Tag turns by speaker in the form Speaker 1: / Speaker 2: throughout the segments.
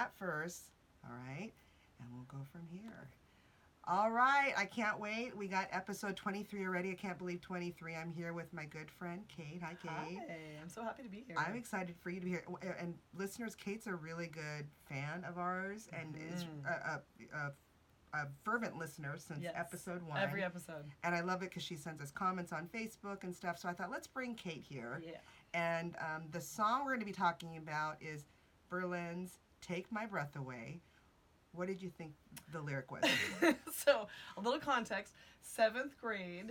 Speaker 1: that first. All right. And we'll go from here. All right. I can't wait. We got episode 23 already. I can't believe 23. I'm here with my good friend, Kate. Hi, Kate.
Speaker 2: Hi. I'm so happy to be here.
Speaker 1: I'm excited for you to be here. And listeners, Kate's a really good fan of ours and is a fervent listener since episode 1.
Speaker 2: Every episode.
Speaker 1: And I love it because she sends us comments on Facebook and stuff. So I thought, let's bring Kate here.
Speaker 2: Yeah.
Speaker 1: And the song we're going to be talking about is Berlin's Take My Breath Away. What did you think the lyric was?
Speaker 2: So, a little context. 7th grade,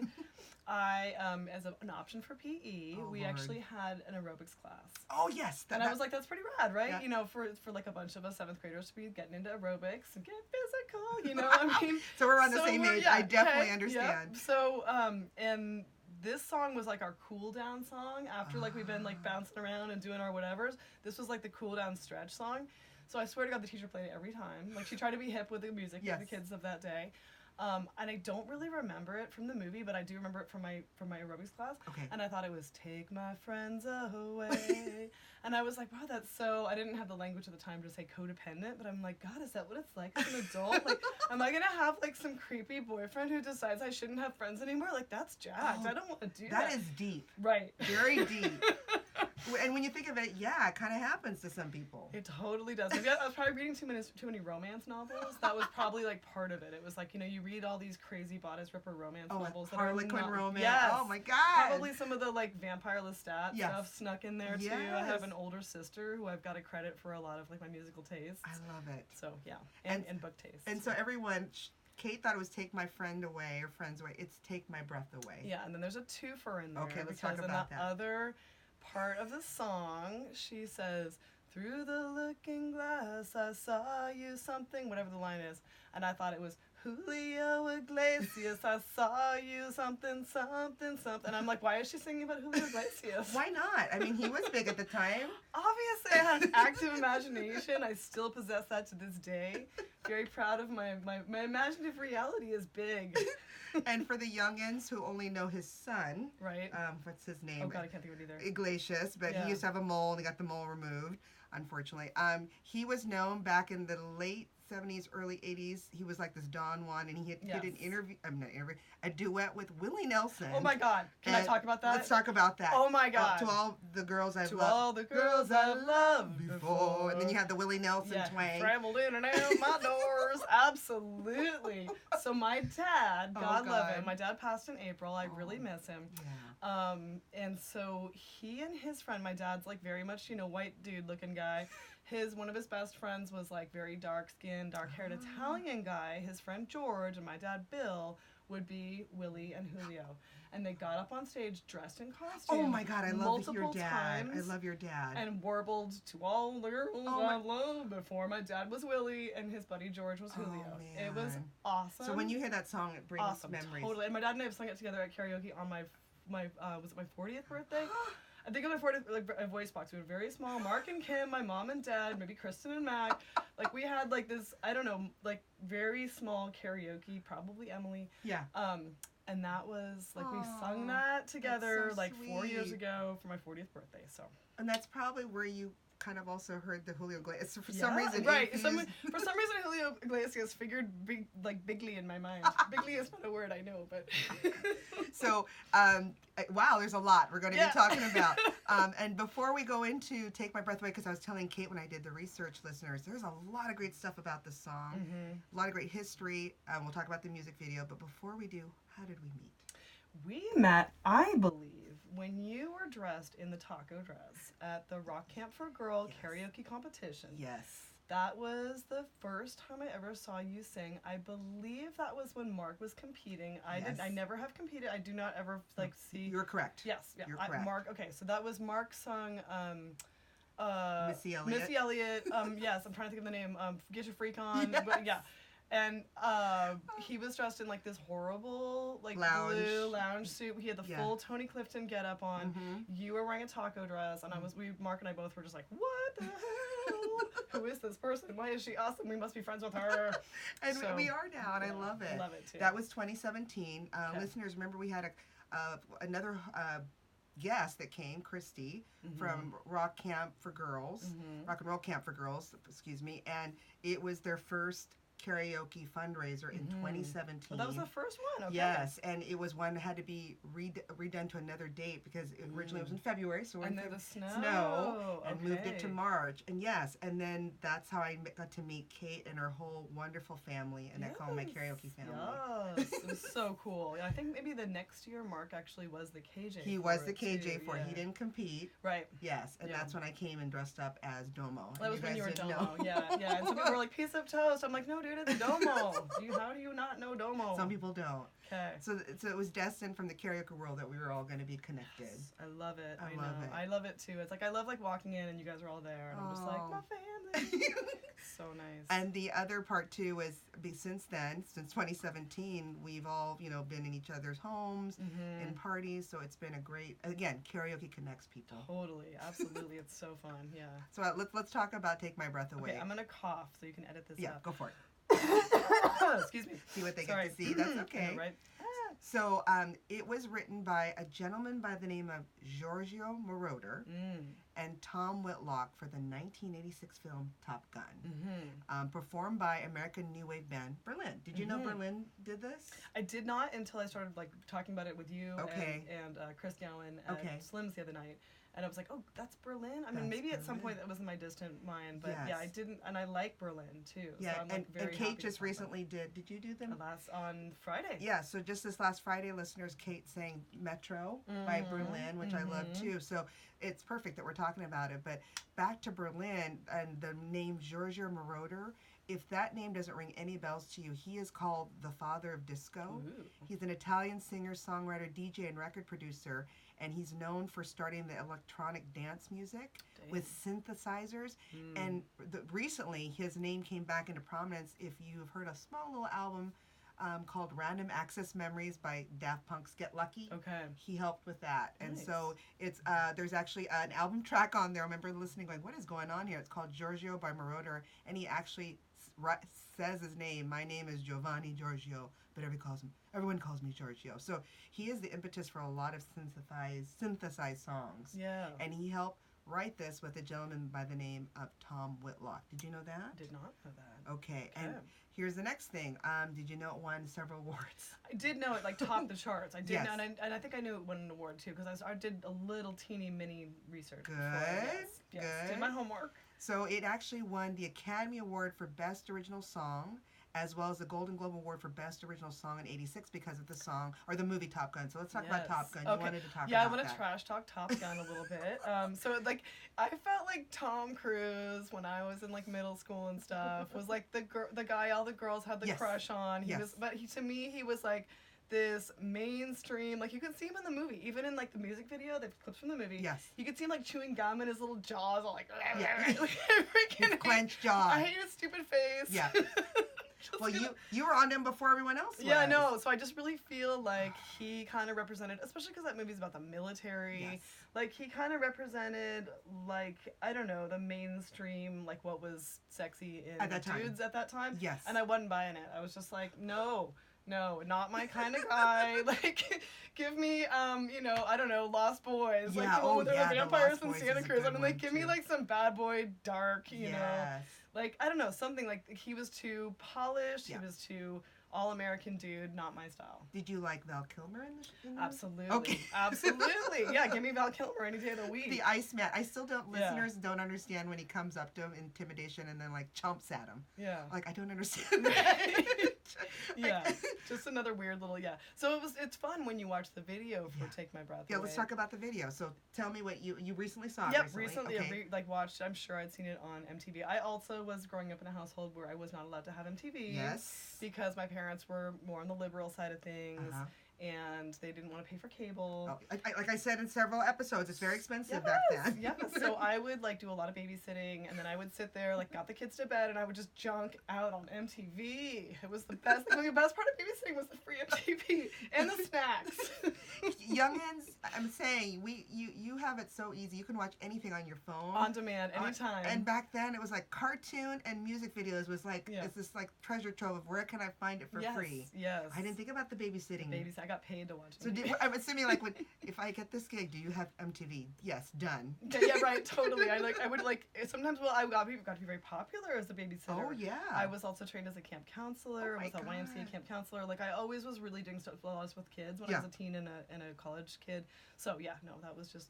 Speaker 2: I, as an option for PE, we actually had an aerobics class.
Speaker 1: Oh, yes.
Speaker 2: And I was like, that's pretty rad, right?
Speaker 1: Yeah.
Speaker 2: You know, for like a bunch of us 7th graders to be getting into aerobics and get physical, you know what I mean?
Speaker 1: So we're on the same age. I definitely understand.
Speaker 2: Yep. So, and this song was like our cool down song after like we've been like bouncing around and doing our whatevers. This was like the cool down stretch song. So I swear to God, the teacher played it every time. Like she tried to be hip with the music for the kids of that day. And I don't really remember it from the movie, but I do remember it from my aerobics class.
Speaker 1: Okay.
Speaker 2: And I thought it was "Take My Friends Away," and I was like, wow, that's so. I didn't have the language at the time to say codependent, but I'm like, God, is that what it's like as an adult? Like, am I gonna have like some creepy boyfriend who decides I shouldn't have friends anymore? Like, that's jacked. I don't want to do that.
Speaker 1: That is deep.
Speaker 2: Right.
Speaker 1: Very deep. And when you think of it, yeah, it kind of happens to some people.
Speaker 2: It totally does. Maybe I was probably reading too many romance novels. That was probably like part of it. It was like, you know, you read all these crazy bodice ripper romance novels.
Speaker 1: Harlequin romance.
Speaker 2: Yes.
Speaker 1: Oh my God.
Speaker 2: Probably some of the like Vampire Lestat stuff snuck in there too.
Speaker 1: Yes.
Speaker 2: I have an older sister who I've got to credit for a lot of like my musical tastes.
Speaker 1: I love it.
Speaker 2: So yeah, and book taste.
Speaker 1: And so everyone, Kate thought it was "Take My Friend Away" or "Friends Away." It's "Take My Breath Away."
Speaker 2: Yeah, and then there's a twofer in there.
Speaker 1: Okay, let's talk about that.
Speaker 2: In the other part of the song, she says, "Through the looking glass, I saw you something," whatever the line is. And I thought it was, "Julio Iglesias, I saw you something, something, something." And I'm like, why is she singing about Julio Iglesias?
Speaker 1: Why not? I mean, he was big at the time.
Speaker 2: Obviously, I had an active imagination. I still possess that to this day. Very proud of my imaginative reality is big.
Speaker 1: And for the youngins who only know his son,
Speaker 2: right?
Speaker 1: What's his name?
Speaker 2: Oh God, I can't think of it either.
Speaker 1: Iglesias, but he used to have a mole, and he got the mole removed, unfortunately. He was known back in the late 70s, early 80s. He was like this Don Juan, and he did an interview. A duet with Willie Nelson.
Speaker 2: Oh my God! Can I talk about that?
Speaker 1: Let's talk about that.
Speaker 2: Oh my God!
Speaker 1: To all the girls I've loved.
Speaker 2: To all the girls I've loved before.
Speaker 1: And then you have the Willie Nelson twang.
Speaker 2: Traveled in and out my doors. Absolutely. So my dad, God love him. My dad passed in April. I really miss him.
Speaker 1: Yeah.
Speaker 2: And so he and his friend, my dad's like very much, you know, white dude looking guy. One of his best friends was like very dark skinned, dark haired Italian guy. His friend George and my dad Bill would be Willie and Julio. And they got up on stage dressed in costume.
Speaker 1: Oh my God, I love your dad.
Speaker 2: Times,
Speaker 1: I love your dad.
Speaker 2: And warbled "To All the Girls I've Loved Before." My dad was Willie and his buddy George was Julio.
Speaker 1: Man.
Speaker 2: It was awesome.
Speaker 1: So when you hear that song, it brings memories.
Speaker 2: Totally. And my dad and I have sung it together at karaoke on my was it my 40th birthday? I think on my 40th, like a voice box. We were very small. Mark and Kim, my mom and dad, maybe Kristen and Mac. Like we had like this, I don't know, like very small karaoke, probably Emily.
Speaker 1: Yeah.
Speaker 2: And that was like we sung that together
Speaker 1: so
Speaker 2: like 4 years
Speaker 1: sweet.
Speaker 2: ago for my 40th birthday. So.
Speaker 1: And that's probably where you kind of also heard the Julio Iglesias. For some reason,
Speaker 2: right. For some reason, Julio Iglesias figured bigly in my mind. Bigly is not a word I know, but.
Speaker 1: So, wow, there's a lot we're going to be talking about. And before we go into "Take My Breath Away," because I was telling Kate when I did the research, listeners, there's a lot of great stuff about this song, a lot of great history. We'll talk about the music video, but before we do, how did we meet?
Speaker 2: We met, I believe, when you were dressed in the taco dress at the Rock Camp for Girl karaoke competition.
Speaker 1: Yes.
Speaker 2: That was the first time I ever saw you sing. I believe that was when Mark was competing. I never have competed. I do not ever see.
Speaker 1: You're correct.
Speaker 2: Yes. Yeah.
Speaker 1: You're correct.
Speaker 2: Mark. Okay, so that was Mark sung.
Speaker 1: Missy Elliott.
Speaker 2: Missy Elliott. Yes, I'm trying to think of the name. Get Your Freak On.
Speaker 1: Yes.
Speaker 2: But, yeah. And he was dressed in like this horrible like blue lounge suit. He had the full Tony Clifton getup on. You were wearing a taco dress, and Mark and I both were just like, what the hell? Who is this person? Why is she awesome? We must be friends with her.
Speaker 1: And we are now, and I love it.
Speaker 2: Love it too.
Speaker 1: That was 2017. Listeners, remember we had another guest that came, Christy, from Rock Camp for Girls, Rock and Roll Camp for Girls, excuse me, and it was their first karaoke fundraiser in 2017.
Speaker 2: Well, that was the first one. Okay.
Speaker 1: Yes, and it was one that had to be redone to another date because originally it was in February, so
Speaker 2: and
Speaker 1: we're
Speaker 2: then the
Speaker 1: snow and moved it to
Speaker 2: Okay.
Speaker 1: March. And yes, and then that's how I got to meet Kate and her whole wonderful family, and I call them my karaoke family.
Speaker 2: Yes, it was so cool. Yeah, I think maybe the next year Mark actually was the KJ.
Speaker 1: He
Speaker 2: for
Speaker 1: was the
Speaker 2: it,
Speaker 1: KJ
Speaker 2: too.
Speaker 1: for it.
Speaker 2: Yeah.
Speaker 1: He didn't compete.
Speaker 2: Right.
Speaker 1: Yes, and
Speaker 2: Yeah.
Speaker 1: that's when I came and dressed up as Domo.
Speaker 2: That was when you were
Speaker 1: guys didn't
Speaker 2: Domo.
Speaker 1: know.
Speaker 2: Yeah, yeah. And some people were like, piece of toast. I'm like, no, dude, it's Domo. How do you not know Domo?
Speaker 1: Some people don't.
Speaker 2: Okay.
Speaker 1: So it was destined from the karaoke world that we were all going to be connected.
Speaker 2: Yes, I love it.
Speaker 1: I
Speaker 2: know.
Speaker 1: love it.
Speaker 2: I love it too. It's like I love like walking in and you guys are all there and I'm just like my family. So nice.
Speaker 1: And the other part too is since 2017, we've all been in each other's homes in parties. So it's been a great, again, karaoke connects people.
Speaker 2: Totally, absolutely, it's so fun. Yeah.
Speaker 1: So let's talk about "Take My Breath Away."
Speaker 2: Okay, I'm gonna cough so you can edit this
Speaker 1: Yeah,
Speaker 2: up.
Speaker 1: go for it.
Speaker 2: Excuse me.
Speaker 1: See what they
Speaker 2: Sorry.
Speaker 1: get to see. That's
Speaker 2: I know,
Speaker 1: okay.
Speaker 2: right?
Speaker 1: So it was written by a gentleman by the name of Giorgio Moroder and Tom Whitlock for the 1986 film Top Gun. Performed by American New Wave band Berlin. Did you know Berlin did this?
Speaker 2: I did not until I started like talking about it with you
Speaker 1: Okay.
Speaker 2: and Chris Gowan
Speaker 1: Okay.
Speaker 2: at Slim's the other night. And I was like, oh, that's Berlin? I mean,
Speaker 1: That's
Speaker 2: maybe at some
Speaker 1: Berlin.
Speaker 2: point that was in my distant mind, but
Speaker 1: Yes.
Speaker 2: yeah, I didn't, and I like Berlin too.
Speaker 1: Yeah,
Speaker 2: so I'm like very
Speaker 1: and
Speaker 2: happy
Speaker 1: Kate
Speaker 2: to
Speaker 1: just
Speaker 2: talk about
Speaker 1: recently did you do them?
Speaker 2: it. On Friday.
Speaker 1: Yeah, so just this last Friday, listeners, Kate sang Metro by Berlin, which I love too. So it's perfect that we're talking about it. But back to Berlin and the name Giorgio Moroder. If that name doesn't ring any bells to you, he is called the father of disco.
Speaker 2: Ooh.
Speaker 1: He's an Italian singer, songwriter, DJ, and record producer, and he's known for starting the electronic dance music with synthesizers. And recently, his name came back into prominence if you've heard a small little album called Random Access Memories by Daft Punk's Get Lucky.
Speaker 2: Okay.
Speaker 1: He helped with that. And
Speaker 2: Nice.
Speaker 1: so it's there's actually an album track on there. I remember listening going, what is going on here? It's called Giorgio by Moroder, and he actually says his name. My name is Giovanni Giorgio, but everyone calls me Giorgio. So he is the impetus for a lot of synthesized songs.
Speaker 2: Yeah.
Speaker 1: And he helped write this with a gentleman by the name of Tom Whitlock. Did you know that?
Speaker 2: Did not know that.
Speaker 1: Okay. And
Speaker 2: Okay.
Speaker 1: here's the next thing. Did you know it won several awards?
Speaker 2: I did know it like topped the charts. I did
Speaker 1: Yes.
Speaker 2: know, and I think I knew it won an award too because I did a little teeny mini research.
Speaker 1: Good,
Speaker 2: Yes.
Speaker 1: good.
Speaker 2: Did my homework.
Speaker 1: So it actually won the Academy Award for Best Original Song, as well as the Golden Globe Award for Best Original Song in '86 because of the song or the movie Top Gun. So let's talk about
Speaker 2: Yes.
Speaker 1: Top Gun.
Speaker 2: Okay.
Speaker 1: You wanted to talk
Speaker 2: Yeah, I
Speaker 1: about
Speaker 2: want to
Speaker 1: that.
Speaker 2: trash talk Top Gun a little bit. So like, I felt like Tom Cruise when I was in like middle school and stuff was like the guy all the girls had the
Speaker 1: Yes.
Speaker 2: crush on. To me he was like this mainstream, like you could see him in the movie, even in like the music video, the clips from the movie.
Speaker 1: Yes.
Speaker 2: You could see him like chewing gum and his little jaws all like,
Speaker 1: Yeah.
Speaker 2: freaking
Speaker 1: His clenched jaw.
Speaker 2: I hate his stupid face.
Speaker 1: Yeah.
Speaker 2: Just
Speaker 1: Well,
Speaker 2: gonna-
Speaker 1: you were on him before everyone else was.
Speaker 2: Yeah, no. So I just really feel like he kind of represented, especially because that movie's about the military.
Speaker 1: Yes.
Speaker 2: Like he kind of represented, like I don't know, the mainstream, like what was sexy in
Speaker 1: At that time.
Speaker 2: dudes at that time.
Speaker 1: Yes.
Speaker 2: And I wasn't buying it. I was just like, no, not my kind of guy. Like, give me, I don't know, Lost Boys.
Speaker 1: Yeah,
Speaker 2: Like the one with the
Speaker 1: the
Speaker 2: vampires
Speaker 1: Lost
Speaker 2: and
Speaker 1: Boys
Speaker 2: Santa
Speaker 1: is a
Speaker 2: Cruz. I
Speaker 1: good
Speaker 2: mean, like,
Speaker 1: one,
Speaker 2: give me
Speaker 1: too.
Speaker 2: like some bad boy dark, you know.
Speaker 1: Yes.
Speaker 2: Like, I don't know, something like he was too polished,
Speaker 1: Yeah.
Speaker 2: he was too all-American dude, not my style.
Speaker 1: Did you like Val Kilmer in the movie?
Speaker 2: Absolutely.
Speaker 1: Okay.
Speaker 2: Absolutely. Yeah, give me Val Kilmer any day of the week.
Speaker 1: The Iceman. I still don't.
Speaker 2: Yeah.
Speaker 1: Listeners don't understand when he comes up to him, intimidation, and then like chomps at him.
Speaker 2: Yeah.
Speaker 1: Like I don't understand that.
Speaker 2: Yeah. Just another weird little, yeah. So it's fun when you watch the video for
Speaker 1: Yeah.
Speaker 2: Take My Breath
Speaker 1: Yeah,
Speaker 2: Away.
Speaker 1: let's talk about the video. So tell me what you recently saw. it
Speaker 2: Yep, recently
Speaker 1: Okay.
Speaker 2: I watched, I'm sure I'd seen it on MTV. I also was growing up in a household where I was not allowed to have MTV.
Speaker 1: Yes.
Speaker 2: Because my parents were more on the liberal side of things.
Speaker 1: Uh-huh.
Speaker 2: And they didn't want to pay for cable.
Speaker 1: Oh, like I said in several episodes, it's very expensive back then.
Speaker 2: Yeah, so I would like do a lot of babysitting, and then I would sit there, like got the kids to bed, and I would just junk out on MTV. It was the best. The best part of babysitting was the free MTV and the snacks.
Speaker 1: Youngins, I'm saying you have it so easy. You can watch anything on your phone
Speaker 2: On demand, anytime.
Speaker 1: And back then, it was like cartoon and music videos was like
Speaker 2: Yeah.
Speaker 1: it's this like treasure trove of where can I find it for free.
Speaker 2: Yes.
Speaker 1: I didn't think about the babysitting.
Speaker 2: Babies. I got paid to watch
Speaker 1: So
Speaker 2: MTV.
Speaker 1: I'm assuming like if I get this gig, do you have MTV? Yes, done.
Speaker 2: Yeah, right, totally. I would sometimes. Well, I got to be very popular as a babysitter.
Speaker 1: Oh yeah.
Speaker 2: I was also trained as a camp counselor.
Speaker 1: Oh,
Speaker 2: I was a
Speaker 1: my
Speaker 2: YMCA
Speaker 1: God.
Speaker 2: camp counselor. Like I always was really doing stuff with kids when I was a teen and a college kid. So yeah, no, that was just.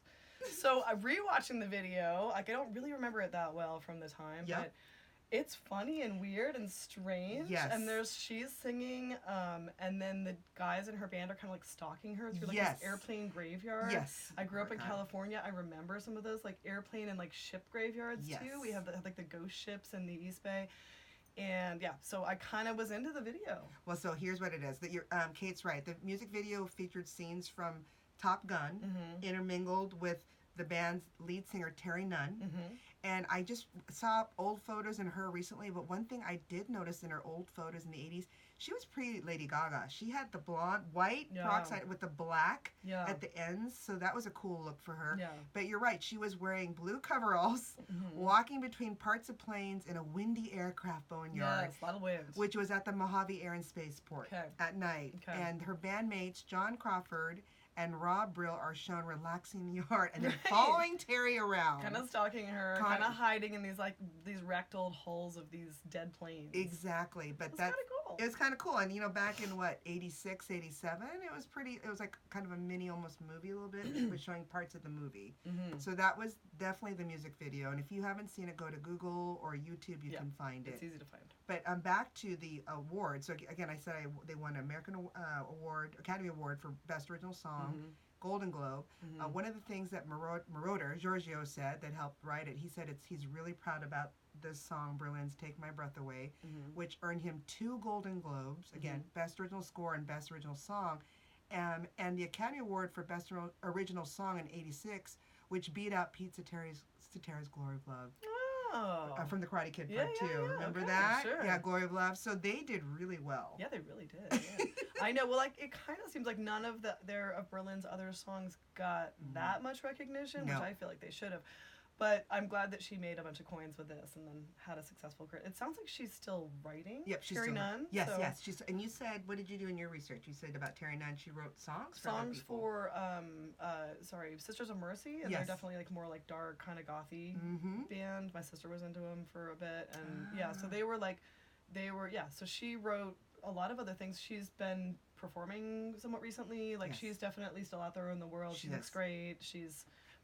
Speaker 2: So rewatching the video, like I don't really remember it that well from the time, but it's funny and weird and strange.
Speaker 1: Yes.
Speaker 2: And she's singing, and then the guys in her band are kind of like stalking her through like this airplane graveyard.
Speaker 1: Yes.
Speaker 2: I grew up in California. I remember some of those like airplane and like ship graveyards too. We have like the ghost ships in the East Bay. And yeah, so I kind of was into the video.
Speaker 1: Well, so here's what it is. That Kate's right. The music video featured scenes from Top Gun, intermingled with the band's lead singer Terry Nunn. And I just saw old photos in her recently, but one thing I did notice in her old photos in the 80s, she was pre-Lady Gaga. She had the blonde, white peroxide with the black at the ends, so that was a cool look for her.
Speaker 2: Yeah.
Speaker 1: But you're right, she was wearing blue coveralls, walking between parts of planes in a windy aircraft boneyard.
Speaker 2: Yes, a lot of wind.
Speaker 1: Which was at the Mojave Air and Spaceport at night. And her bandmates, John Crawford and Rob Brill, are shown relaxing in the yard and then following Terry around.
Speaker 2: Kind of stalking her, kind of hiding in these wrecked old holes of these dead planes.
Speaker 1: Exactly. But
Speaker 2: that's kind of cool.
Speaker 1: It was kind of cool. And, back in, 86, 87, it was like kind of a mini almost movie a little bit. It was showing parts of the movie. So that was definitely the music video. And if you haven't seen it, go to Google or YouTube. You can find it.
Speaker 2: It's easy to find.
Speaker 1: But back to the award. So, again, I said they won an Academy Award for Best Original Song, Golden Globe. One of the things that Marauder, Giorgio, said that helped write it, he said he's really proud about this song, Berlin's Take My Breath Away, which earned him 2 Golden Globes, again, Best Original Score and Best Original Song, and the Academy Award for Best Original Song in 86, which beat out Pete Cetera's Glory of Love. From the Karate Kid Part 2. Remember that?
Speaker 2: Sure.
Speaker 1: Yeah, Glory of Love. So they did really well.
Speaker 2: Yeah, they really did. Yeah. I know. Well, it kind of seems like none of Berlin's other songs got that much recognition, which I feel like they should have. But I'm glad that she made a bunch of coins with this and then had a successful career. It sounds like she's still writing.
Speaker 1: Yep, she's
Speaker 2: Terry
Speaker 1: still
Speaker 2: Nunn.
Speaker 1: Yes, yes. And you said, what did you do in your research? You said about Terry Nunn, she wrote songs for other people.
Speaker 2: For Sisters of Mercy, and they're definitely like more like dark kind of gothy band. My sister was into them for a bit, and so she wrote a lot of other things. She's been performing somewhat recently. Like she's definitely still out there in the world. She looks great.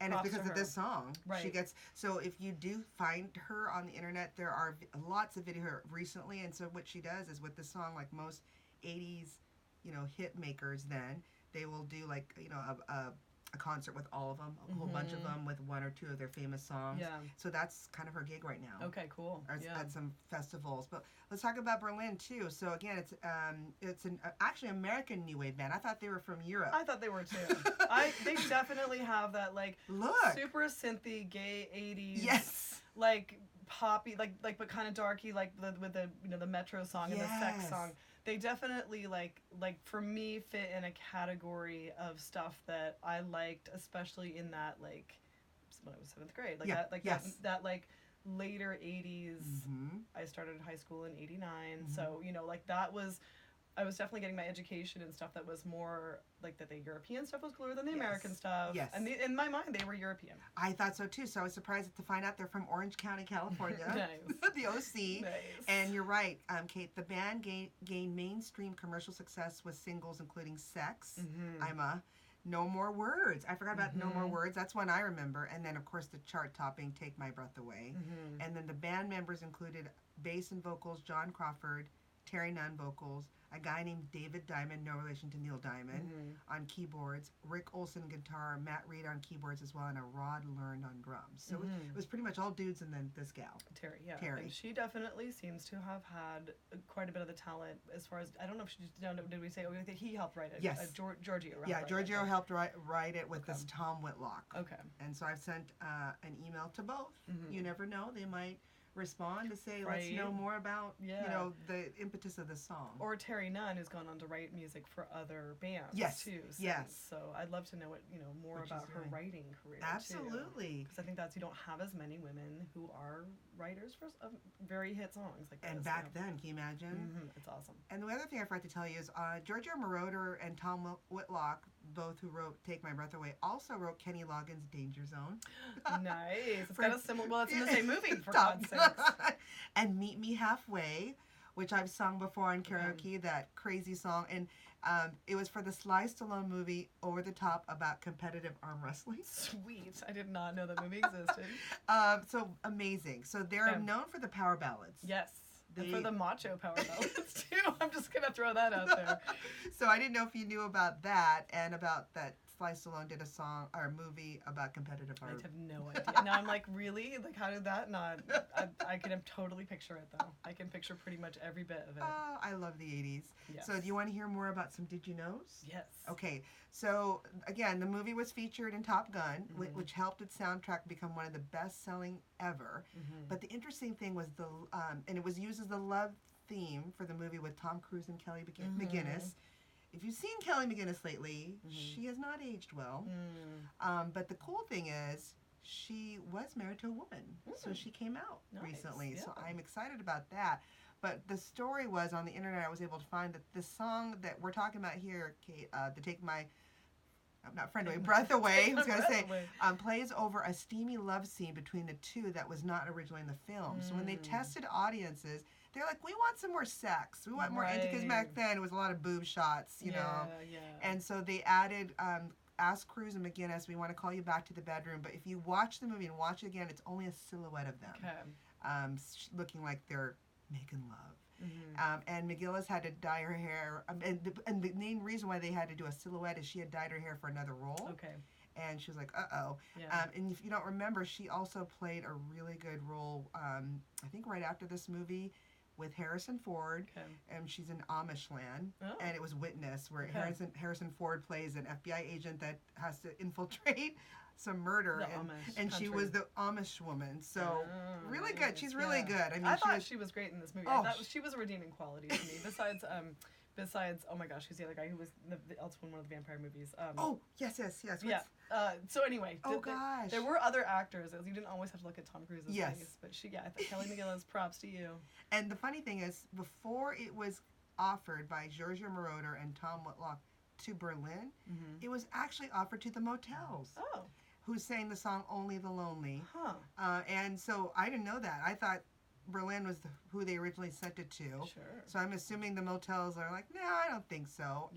Speaker 1: And it's because of this song. She gets, so if you do find her on the internet, there are lots of video her recently. And so what she does is with this song, like most 80s, hit makers then, they will do like, a concert with all of them, a whole bunch of them with 1 or 2 of their famous songs.
Speaker 2: Yeah.
Speaker 1: So that's kind of her gig right now.
Speaker 2: Okay, cool.
Speaker 1: At some festivals. But let's talk about Berlin too. So again, it's actually American new wave band. I thought they were from Europe.
Speaker 2: I thought they were too. They definitely have that super synthy gay 80s.
Speaker 1: Yes.
Speaker 2: Like poppy, but kind of darky, like with the Metro song and the sex song. They definitely for me fit in a category of stuff that I liked, especially in that when I was 7th grade. That later 80s. I started high school in 89, so that was. I was definitely getting my education and stuff that was more like that. The European stuff was cooler than the American stuff. Yes. And in my mind, they were European.
Speaker 1: I thought so too. So I was surprised to find out they're from Orange County, California.
Speaker 2: Nice.
Speaker 1: The OC.
Speaker 2: Nice.
Speaker 1: And you're right, Kate. The band gained mainstream commercial success with singles including "Sex," "I'm a," "No More Words." I forgot about "No More Words." That's one I remember. And then of course the chart-topping "Take My Breath Away." And then the band members included bass and vocals John Crawford, Terry Nunn vocals, a guy named David Diamond, no relation to Neil Diamond, on keyboards, Rick Olson guitar, Matt Reed on keyboards as well, and a Rod Learned on drums. So it was pretty much all dudes and then this gal.
Speaker 2: Terry. And she definitely seems to have had quite a bit of the talent as far as, I don't know if did we say, that he helped write it?
Speaker 1: Yes.
Speaker 2: Giorgio.
Speaker 1: Giorgio helped write it with this Tom Whitlock.
Speaker 2: Okay.
Speaker 1: And so I've sent an email to both. You never know, they might respond to say, let's know more about the impetus of the song.
Speaker 2: Or Terry Nunn, who's gone on to write music for other bands too. So I'd love to know more about her writing career.
Speaker 1: Absolutely.
Speaker 2: Because I think you don't have as many women who are writers for very hit songs like this.
Speaker 1: And back then, can you imagine?
Speaker 2: It's awesome.
Speaker 1: And the other thing I forgot to tell you is Giorgio Moroder and Tom Whitlock, both who wrote Take My Breath Away, also wrote Kenny Loggins' Danger Zone.
Speaker 2: Nice. It's got a similar, well, it's in the same movie, for God's sakes.
Speaker 1: And Meet Me Halfway, which I've sung before on karaoke, that crazy song. And it was for the Sly Stallone movie Over the Top about competitive arm wrestling.
Speaker 2: Sweet. I did not know that movie existed.
Speaker 1: So amazing. So they're known for the power ballads.
Speaker 2: Yes. And for the macho power ballads too. I'm just going to throw that out there.
Speaker 1: So I didn't know if you knew about that and about that Sly Stallone did a song or a movie about competitive art.
Speaker 2: I have no idea. Now I'm like, really? Like, how did that not? I can totally picture it, though. I can picture pretty much every bit of it.
Speaker 1: Oh, I love the 80s.
Speaker 2: Yes.
Speaker 1: So do you want to hear more about some Did You Knows?
Speaker 2: Yes.
Speaker 1: Okay. So, again, the movie was featured in Top Gun, which helped its soundtrack become one of the best-selling ever. But the interesting thing was and it was used as the love theme for the movie with Tom Cruise and Kelly McGinnis. If you've seen Kelly McGinnis lately, she has not aged well. But the cool thing is, she was married to a woman. So she came out recently. Yeah. So I'm excited about that. But the story was, on the internet, I was able to find that the song that we're talking about here, Kate, to take my breath away, I was going to say, plays over a steamy love scene between the two that was not originally in the film. So when they tested audiences, they're like, we want some more sex. We want more, because back then it was a lot of boob shots, you know.
Speaker 2: Yeah.
Speaker 1: And so they added, ask Cruise and McGinnis, we want to call you back to the bedroom. But if you watch the movie and watch it again, it's only a silhouette of them, looking like they're making love. And McGillis had to dye her hair. And the main reason why they had to do a silhouette is she had dyed her hair for another role.
Speaker 2: Okay.
Speaker 1: And she was like, uh-oh. And if you don't remember, she also played a really good role, I think right after this movie, with Harrison Ford. And she's in Amish land. And it was Witness, where Harrison Ford plays an FBI agent that has to infiltrate some murder. And she was the Amish woman. So really good. She's really good. I mean,
Speaker 2: I thought she was great in this movie. I thought she was a redeeming quality to me. Besides, oh my gosh, who's the other guy who was also in one of the vampire movies?
Speaker 1: Yes.
Speaker 2: Yeah. So anyway,
Speaker 1: gosh,
Speaker 2: there were other actors. You didn't always have to look at Tom Cruise's face, but I thought Kelly McGillis, props to you.
Speaker 1: And the funny thing is, before it was offered by Giorgio Moroder and Tom Whitlock to Berlin, it was actually offered to the Motels.
Speaker 2: Oh.
Speaker 1: Who sang the song "Only the Lonely." And so I didn't know that. I thought Berlin was who they originally sent it to.
Speaker 2: Sure.
Speaker 1: So I'm assuming the Motels are like, no, I don't think so.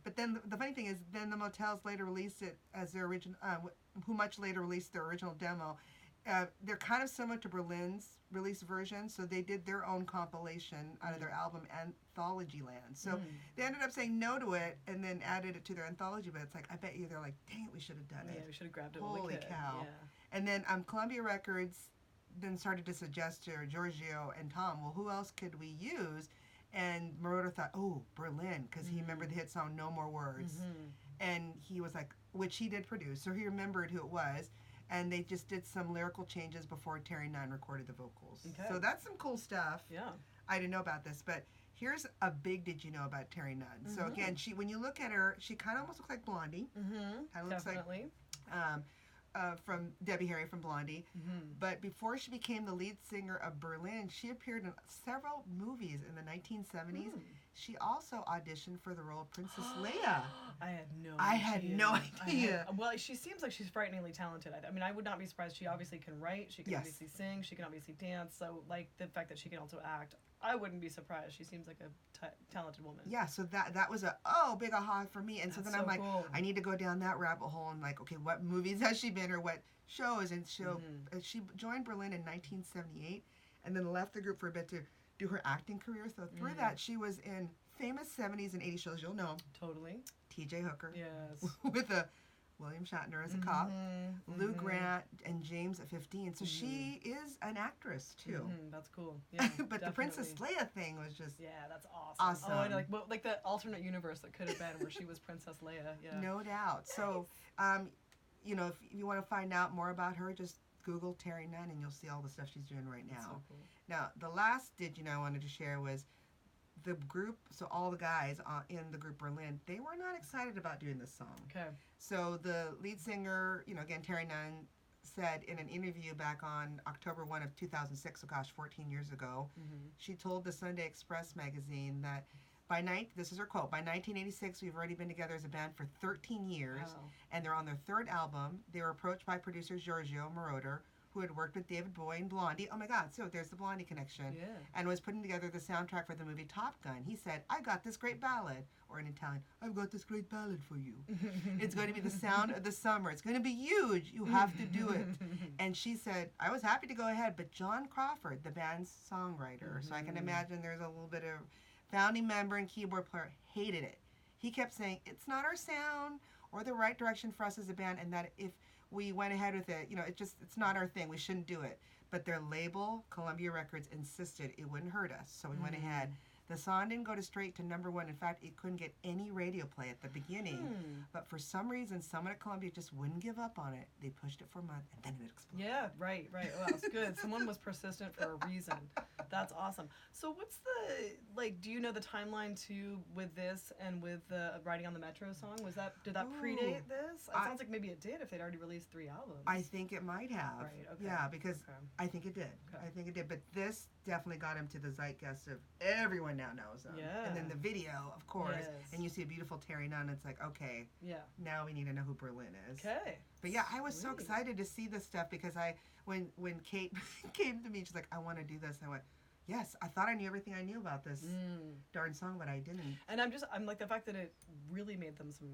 Speaker 1: But then the funny thing is, then the Motels later released it as their original, who much later released their original demo. They're kind of similar to Berlin's release version, so they did their own compilation out of their album Anthology Land. So they ended up saying no to it and then added it to their anthology, but it's like, I bet you they're like, dang it, we should have done it.
Speaker 2: Yeah, we should have grabbed it.
Speaker 1: Holy cow. Yeah. And then Columbia Records then started to suggest to Giorgio and Tom, well, who else could we use? And Moroder thought, oh, Berlin, because he remembered the hit song No More Words. And he was like, which he did produce, so he remembered who it was. And they just did some lyrical changes before Terry Nunn recorded the vocals. So that's some cool stuff.
Speaker 2: Yeah.
Speaker 1: I didn't know about this, but here's a big did you know about Terry Nunn. So again, when you look at her, she kind of almost looks like Blondie. Kind of looks
Speaker 2: Definitely.
Speaker 1: From Debbie Harry from Blondie. But before she became the lead singer of Berlin, she appeared in several movies in the 1970s. She also auditioned for the role of Princess Leia.
Speaker 2: I had no idea.
Speaker 1: Well,
Speaker 2: she seems like she's frighteningly talented. I mean, I would not be surprised. She obviously can write. She can obviously sing. She can obviously dance. So, like, the fact that she can also act, I wouldn't be surprised. She seems like a talented woman. Yeah,
Speaker 1: so that was a big aha for me. And so then I'm like, cool. I need to go down that rabbit hole and like, okay, what movies has she been or what shows? And she joined Berlin in 1978 and then left the group for a bit to do her acting career. So through that, she was in famous 70s and 80s shows. You'll know.
Speaker 2: Totally.
Speaker 1: T.J. Hooker.
Speaker 2: Yes.
Speaker 1: With William Shatner as a cop, Lou Grant, and James at 15. So she is an actress too.
Speaker 2: That's cool. Yeah,
Speaker 1: but the Princess Leia thing was just
Speaker 2: that's awesome. Oh, and like the alternate universe that could have been where she was Princess Leia. Yeah,
Speaker 1: no doubt. Nice. So, if you want to find out more about her, just Google Terry Nunn and you'll see all the stuff she's doing right now.
Speaker 2: That's so cool.
Speaker 1: Now, the last did you know I wanted to share was the group, so all the guys in the group Berlin, they were not excited about doing this song.
Speaker 2: Okay.
Speaker 1: So the lead singer, again, Terry Nunn, said in an interview back on October 1 of 2006, so gosh, 14 years ago, she told the Sunday Express magazine that this is her quote, by 1986, we've already been together as a band for 13 years, and they're on their third album. They were approached by producer Giorgio Moroder, who had worked with David Bowie and Blondie. Oh my God, so there's the Blondie connection.
Speaker 2: Yeah.
Speaker 1: And was putting together the soundtrack for the movie Top Gun. He said, I got this great ballad. Or in Italian, I've got this great ballad for you. It's going to be the sound of the summer. It's going to be huge. You have to do it. And she said, I was happy to go ahead, but John Crawford, the band's songwriter, so I can imagine there's a little bit of founding member and keyboard player, hated it. He kept saying, it's not our sound or the right direction for us as a band, and that if we went ahead with it, it's not our thing. We shouldn't do it. But their label, Columbia Records, insisted it wouldn't hurt us. So we went ahead. The song didn't go straight to #1. In fact, it couldn't get any radio play at the beginning. But for some reason, someone at Columbia just wouldn't give up on it. They pushed it for a month, and then it exploded.
Speaker 2: Yeah, right. Oh, that's good. Someone was persistent for a reason. That's awesome. So what's do you know the timeline too with this and with the Riding on the Metro song? Did that predate this? It sounds like maybe it did if they'd already released 3 albums.
Speaker 1: I think it might have.
Speaker 2: Right, okay.
Speaker 1: Yeah, because I think it did.
Speaker 2: Okay.
Speaker 1: I think it did. But this definitely got him to the zeitgeist of everyone now knows him.
Speaker 2: Yeah.
Speaker 1: And then the video, of course.
Speaker 2: Yes.
Speaker 1: And you see a beautiful Terry Nunn. It's like, okay, now we need to know who Berlin is.
Speaker 2: Okay.
Speaker 1: But yeah, I was so excited to see this stuff because when Kate came to me, she's like, I want to do this. I went, yes, I thought I knew everything I knew about this darn song, but I didn't.
Speaker 2: And I'm like, the fact that it really made them some,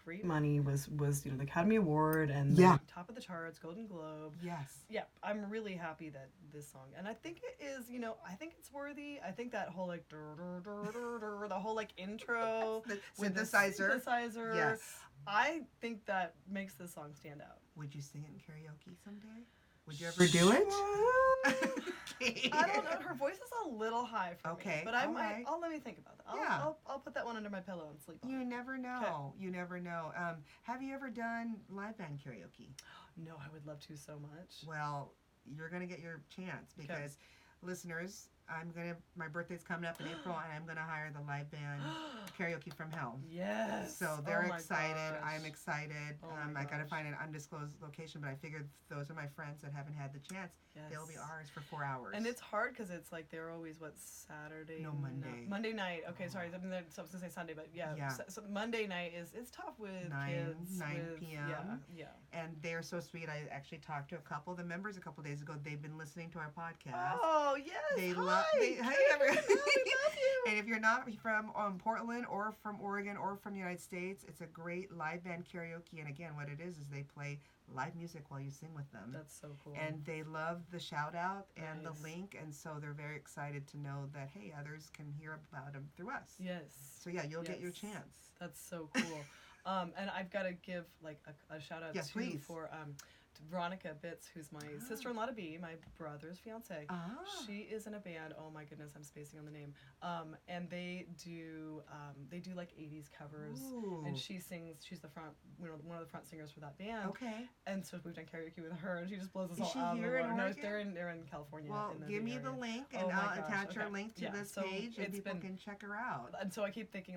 Speaker 2: great money was the Academy Award and the top of the charts, Golden Globe.
Speaker 1: Yes.
Speaker 2: Yeah, I'm really happy that this song, and I think it is, I think it's worthy. I think that whole the whole intro
Speaker 1: the
Speaker 2: with
Speaker 1: synthesizer. Yes.
Speaker 2: I think that makes this song stand out.
Speaker 1: Would you sing it in karaoke someday? Would you ever do it?
Speaker 2: I don't know. Her voice is a little high for me. But I might.
Speaker 1: Right.
Speaker 2: Let me think about that. I'll put that one under my pillow and sleep on it.
Speaker 1: You never know. Okay. You never know. Have you ever done live band karaoke?
Speaker 2: No, I would love to so much.
Speaker 1: Well, you're going to get your chance because, listeners, my birthday's coming up in April, and I'm gonna hire the live band Karaoke from Hell.
Speaker 2: Yes.
Speaker 1: So they're excited. Gosh. I'm excited. I gotta
Speaker 2: gosh.
Speaker 1: find an undisclosed location, but I figured those are my friends that haven't had the chance. Yes. They'll be ours for 4 hours.
Speaker 2: And it's hard because it's like they're always Saturday?
Speaker 1: No, Monday.
Speaker 2: Monday night. Okay, sorry. I was gonna say Sunday, but yeah. So Monday night it's tough with kids.
Speaker 1: 9 p.m.
Speaker 2: Yeah.
Speaker 1: And they're so sweet. I actually talked to a couple of the members a couple of days ago. They've been listening to our podcast.
Speaker 2: Oh yes.
Speaker 1: They love. Hi, everyone. And if you're not from Portland or from Oregon or from the United States, it's a great live band karaoke. And again, what it is they play live music while you sing with them.
Speaker 2: That's so cool.
Speaker 1: And they love the shout out and the link, and so they're very excited to know that hey, others can hear about them through us.
Speaker 2: Yes.
Speaker 1: So yeah, you'll get your chance.
Speaker 2: That's so cool. And I've got to give a shout out for Veronica Bitz, who's my sister-in-law to be, my brother's fiance. She is in a band. Oh my goodness, I'm spacing on the name. And they do 80s covers. Ooh. And she sings. She's one of the front singers for that band. Okay. And so we've done karaoke with her, and she just blows us all out of the water. No, they're in California.
Speaker 1: Well, give me the link, and I'll attach her link to this page, and people can check her out.
Speaker 2: And so I keep thinking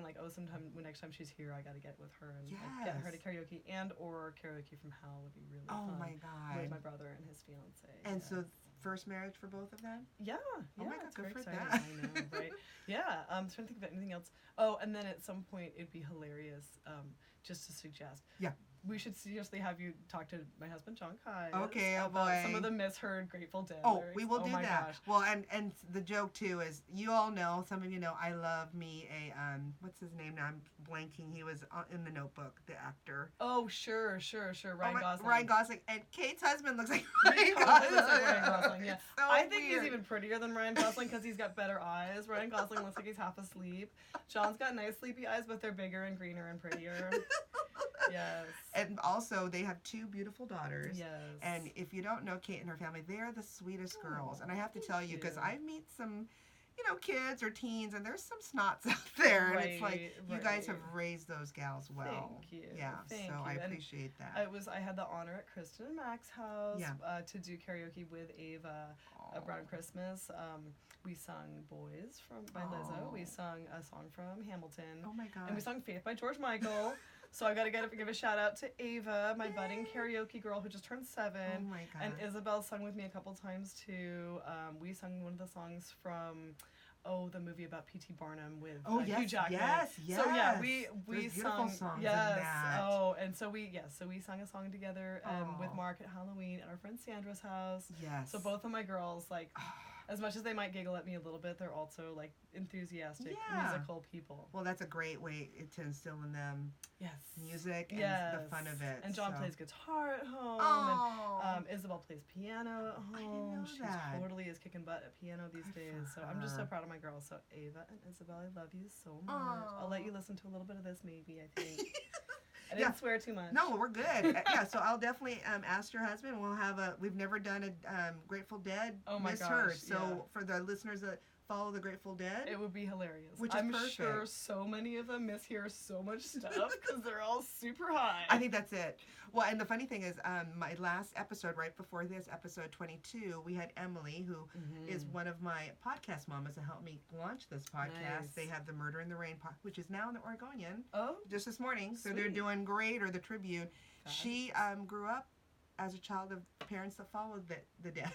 Speaker 2: next time she's here, I got to get with her and get her to karaoke or karaoke from Hell would be really fun.
Speaker 1: Oh my God.
Speaker 2: With my brother and his fiance.
Speaker 1: And so first marriage for both of them?
Speaker 2: Yeah.
Speaker 1: Oh my God, good for
Speaker 2: exciting.
Speaker 1: that.
Speaker 2: I know, right? Yeah. I'm trying to think of anything else. Oh, and then at some point it'd be hilarious just to suggest. Yeah. We should seriously have you talk to my husband, John Kai.
Speaker 1: Okay,
Speaker 2: about some of the misheard Grateful Dead lyrics.
Speaker 1: We will do that. Gosh. Well, and the joke too is, you all know, some of you know, I love me a what's his name now? I'm blanking. He was in The Notebook, the actor.
Speaker 2: Oh, sure. Ryan Gosling.
Speaker 1: Ryan Gosling, and Kate's husband looks like
Speaker 2: Ryan Gosling. Yeah.
Speaker 1: So
Speaker 2: I think he's even prettier than Ryan Gosling because he's got better eyes. Ryan Gosling looks like he's half asleep. John's got nice sleepy eyes, but they're bigger and greener and prettier. Yes. And
Speaker 1: also, they have 2 beautiful daughters.
Speaker 2: Yes.
Speaker 1: And if you don't know Kate and her family, they are the sweetest girls. And I have to tell you, because I meet some, kids or teens, and there's some snots out there. And it's like, you guys have raised those gals well.
Speaker 2: Thank you.
Speaker 1: Yeah,
Speaker 2: Thank you.
Speaker 1: I appreciate that.
Speaker 2: I had the honor at Kristen and Mac's house to do karaoke with Ava around Christmas. We sung Boys by Lizzo. We sung a song from Hamilton.
Speaker 1: Oh my God.
Speaker 2: And we sung Faith by George Michael. So I got to give a shout out to Ava, my budding karaoke girl who just turned 7.
Speaker 1: Oh my God.
Speaker 2: And Isabel sung with me a couple times too. We sung one of the songs from the movie about P.T. Barnum with Hugh Jackman.
Speaker 1: Yes.
Speaker 2: So yeah, we
Speaker 1: beautiful
Speaker 2: sung
Speaker 1: songs
Speaker 2: yes.
Speaker 1: in that.
Speaker 2: And so we sung a song together with Mark at Halloween at our friend Sandra's house.
Speaker 1: Yes.
Speaker 2: So both of my girls, like, as much as they might giggle at me a little bit, they're also like enthusiastic musical people.
Speaker 1: Well, that's a great way to instill in them music and the fun of it.
Speaker 2: And John plays guitar at home.
Speaker 1: Oh.
Speaker 2: And Isabel plays piano at home.
Speaker 1: I didn't know
Speaker 2: she
Speaker 1: that.
Speaker 2: totally is kicking butt at piano these days. So I'm just so proud of my girls. So Ava and Isabel, I love you so much. I'll let you listen to a little bit of this maybe, I think. I didn't swear too much.
Speaker 1: No, we're good. So I'll definitely ask your husband. We've never done a Grateful Dead Misheard. So for the listeners that follow the Grateful Dead,
Speaker 2: it would be hilarious.
Speaker 1: Which is
Speaker 2: I'm
Speaker 1: perfect.
Speaker 2: sure so many of them mishear so much stuff because they're all super high.
Speaker 1: I think that's it. Well, and the funny thing is, my last episode, right before this, episode 22, we had Emily, who is one of my podcast mamas that helped me launch this podcast.
Speaker 2: Nice.
Speaker 1: They have the Murder in the Rain, which is now in the Oregonian.
Speaker 2: Oh,
Speaker 1: just this morning. So
Speaker 2: sweet.
Speaker 1: they're doing great, or the Tribune.
Speaker 2: Fabulous.
Speaker 1: She grew up as a child of parents that followed the dead.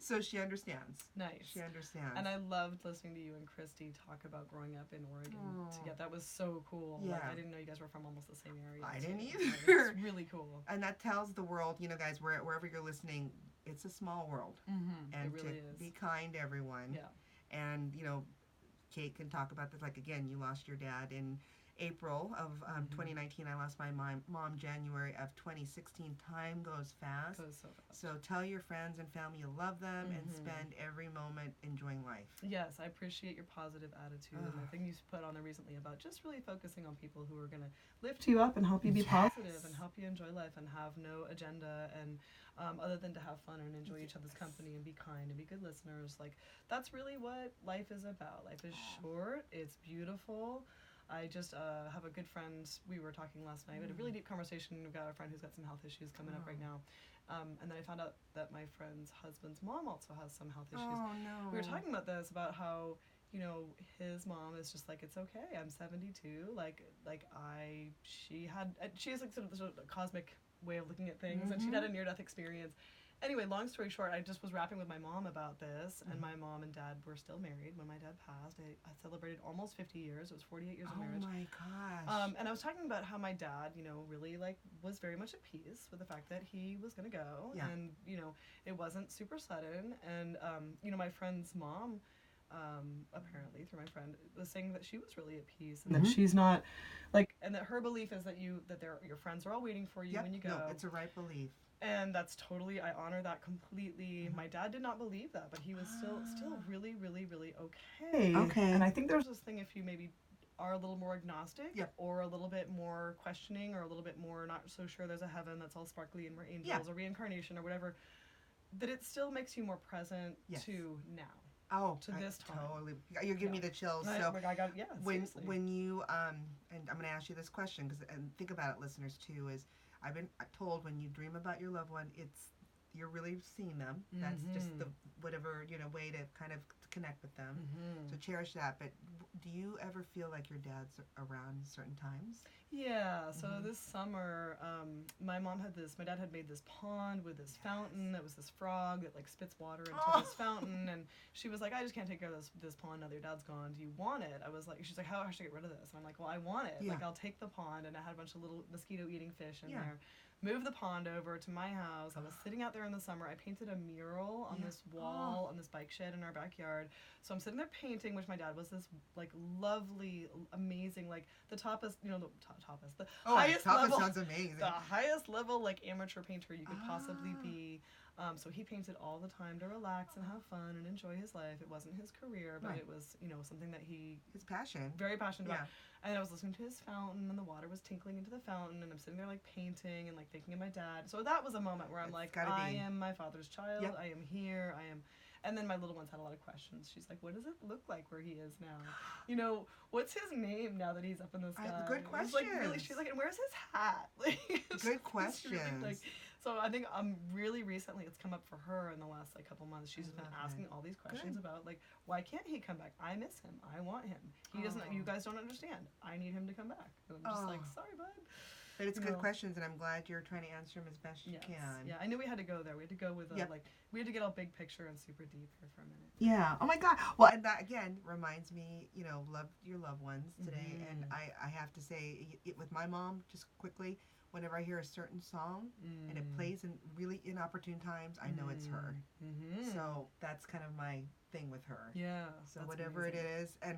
Speaker 1: So she understands.
Speaker 2: Nice.
Speaker 1: She understands.
Speaker 2: And I loved listening to you and Christy talk about growing up in Oregon together. That was so cool.
Speaker 1: Yeah.
Speaker 2: Like, I didn't know you guys were from almost the same area.
Speaker 1: I didn't
Speaker 2: too.
Speaker 1: either.
Speaker 2: It's really cool.
Speaker 1: And that tells the world, guys, wherever you're listening, it's a small world. And
Speaker 2: it really is.
Speaker 1: Be kind to everyone.
Speaker 2: Yeah.
Speaker 1: And, Kate can talk about this. Like, again, you lost your dad in April of 2019. I lost my mom January of 2016. Time goes fast.
Speaker 2: Goes so fast.
Speaker 1: So tell your friends and family you love them and spend every moment enjoying life.
Speaker 2: Yes, I appreciate your positive attitude and the thing you put on there recently about just really focusing on people who are going to lift you up and help you be positive and help you enjoy life and have no agenda and other than to have fun and enjoy each other's company and be kind and be good listeners. Like, that's really what life is about. Life is short. It's beautiful. I just have a good friend. We were talking last night. We had a really deep conversation. We've got a friend who's got some health issues coming up right now. And then I found out that my friend's husband's mom also has some health issues.
Speaker 1: Oh, no.
Speaker 2: We were talking about this, about how, his mom is just like, it's okay. I'm 72. She has like sort of a cosmic way of looking at things, and she had a near-death experience. Anyway, long story short, I just was rapping with my mom about this, and my mom and dad were still married when my dad passed. I celebrated almost 50 years. It was 48 years of marriage.
Speaker 1: Oh my gosh.
Speaker 2: And I was talking about how my dad, really was very much at peace with the fact that he was going to go, and it wasn't super sudden. And my friend's mom, apparently through my friend, was saying that she was really at peace and that she's not and that her belief is that your friends are all waiting for you when you go.
Speaker 1: No, it's a right belief.
Speaker 2: And that's totally, I honor that completely. My dad did not believe that, but he was still really, really, really okay.
Speaker 1: Okay.
Speaker 2: And I think there's this thing, if you maybe are a little more agnostic or a little bit more questioning or a little bit more not so sure there's a heaven that's all sparkly and we're angels or reincarnation or whatever, that it still makes you more present to now.
Speaker 1: Oh,
Speaker 2: to this time.
Speaker 1: Totally. You're giving me the chills. So
Speaker 2: seriously.
Speaker 1: when you and I'm going to ask you this question and think about it, listeners too, is I've been told when you dream about your loved one, you're really seeing them. That's just the whatever way to kind of connect with them. So cherish that. But do you ever feel like your dad's around certain times?
Speaker 2: Yeah. So this summer, my dad had made this pond with this fountain. That was this frog that spits water into this fountain, and she was like, I just can't take care of this pond now that your dad's gone. Do you want it? I was like, she's like, how should I get rid of this? And I'm like, well, I want it.
Speaker 1: Yeah.
Speaker 2: I'll take the pond, and I had a bunch of little mosquito-eating fish in there. Moved the pond over to my house. I was sitting out there in the summer. I painted a mural on this wall on this bike shed in our backyard. So I'm sitting there painting, which my dad was this lovely, amazing, the toppest, the highest level.
Speaker 1: Sounds amazing.
Speaker 2: The highest level amateur painter you could possibly be. So he painted all the time to relax and have fun and enjoy his life. It wasn't his career, but it was, something that his
Speaker 1: passion.
Speaker 2: Very passionate about. And I was listening to his fountain, and the water was tinkling into the fountain, and I'm sitting there painting and thinking of my dad. So that was a moment where I'm I am my father's child. I am here. I am. And then my little one's had a lot of questions. She's like, what does it look like where he is now? What's his name now that he's up in the sky?
Speaker 1: Good question.
Speaker 2: She's like, and where's his hat?
Speaker 1: Good question.
Speaker 2: Really, So I think really recently it's come up for her in the last like couple months. She's been asking all these questions about like, why can't he come back? I miss him. I want him. He doesn't. You guys don't understand. I need him to come back. And I'm just like, sorry, bud.
Speaker 1: But it's good questions, and I'm glad you're trying to answer them as best you can.
Speaker 2: Yeah, I knew we had to go there. We had to go with like we had to get all big picture and super deep here for a minute.
Speaker 1: Yeah. Oh my God. Well, and that again reminds me, you know, love your loved ones today. And I have to say, with my mom, just quickly, whenever I hear a certain song and it plays in really inopportune times, I know it's her. So that's kind of my thing with her.
Speaker 2: Yeah.
Speaker 1: So whatever it is, and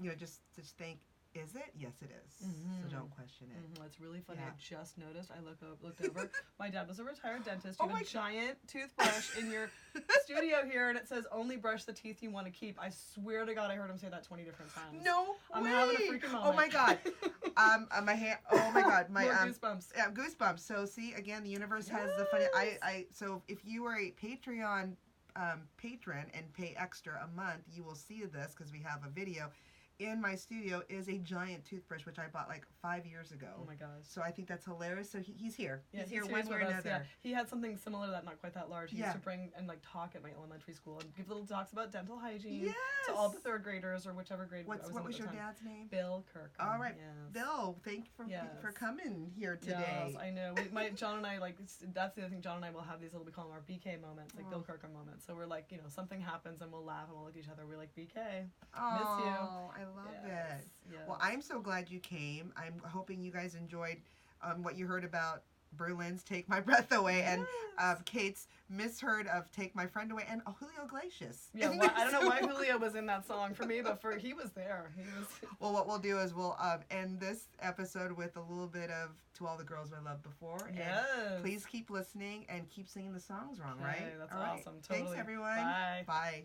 Speaker 1: you know, just think. Is it? Yes, it is. So don't question it.
Speaker 2: It's really funny. I just noticed. I looked over. My dad was a retired dentist. You have a giant toothbrush in your studio here, and it says "Only brush the teeth you want to keep." I swear to God, I heard him say that 20 different times.
Speaker 1: No
Speaker 2: I'm
Speaker 1: way.
Speaker 2: having a freaking moment.
Speaker 1: Oh my God. My hand. Oh my God. My
Speaker 2: more goosebumps.
Speaker 1: Yeah, goosebumps. So see, again, the universe has the funny. So if you are a Patreon patron and pay extra a month, you will see this because we have a video. In my studio is a giant toothbrush, which I bought like 5 years ago.
Speaker 2: Oh my gosh.
Speaker 1: So I think that's hilarious. So he's here.
Speaker 2: Yeah,
Speaker 1: he's here one way or another.
Speaker 2: Yeah. He had something similar to that, not quite that large. He used to bring and like talk at my elementary school and give little talks about dental hygiene to all the third graders or whichever grade I was in.
Speaker 1: What was
Speaker 2: at the
Speaker 1: your
Speaker 2: time.
Speaker 1: dad's name?
Speaker 2: Bill Kirk.
Speaker 1: All right. Yes. Bill, thank you for coming here today.
Speaker 2: Yes, I know. John and I, like, that's the other thing. John and I will have these little, we call them our BK moments, like Bill Kirk moments. So we're like, you know, something happens and we'll laugh and we'll look at each other. We're like, BK, miss you.
Speaker 1: Oh, I love it. Yes. Well, I'm so glad you came. I'm hoping you guys enjoyed what you heard about Berlin's Take My Breath Away and Kate's Misheard of Take My Friend Away and Julio Iglesias.
Speaker 2: Yeah, well, I don't know why Julio was in that song for me, but he was there.
Speaker 1: Well, what we'll do is we'll end this episode with a little bit of To All the Girls I Loved Before.
Speaker 2: Yes.
Speaker 1: And please keep listening and keep singing the songs wrong, right?
Speaker 2: That's
Speaker 1: all
Speaker 2: awesome. Totally.
Speaker 1: Thanks, everyone.
Speaker 2: Bye.
Speaker 1: Bye.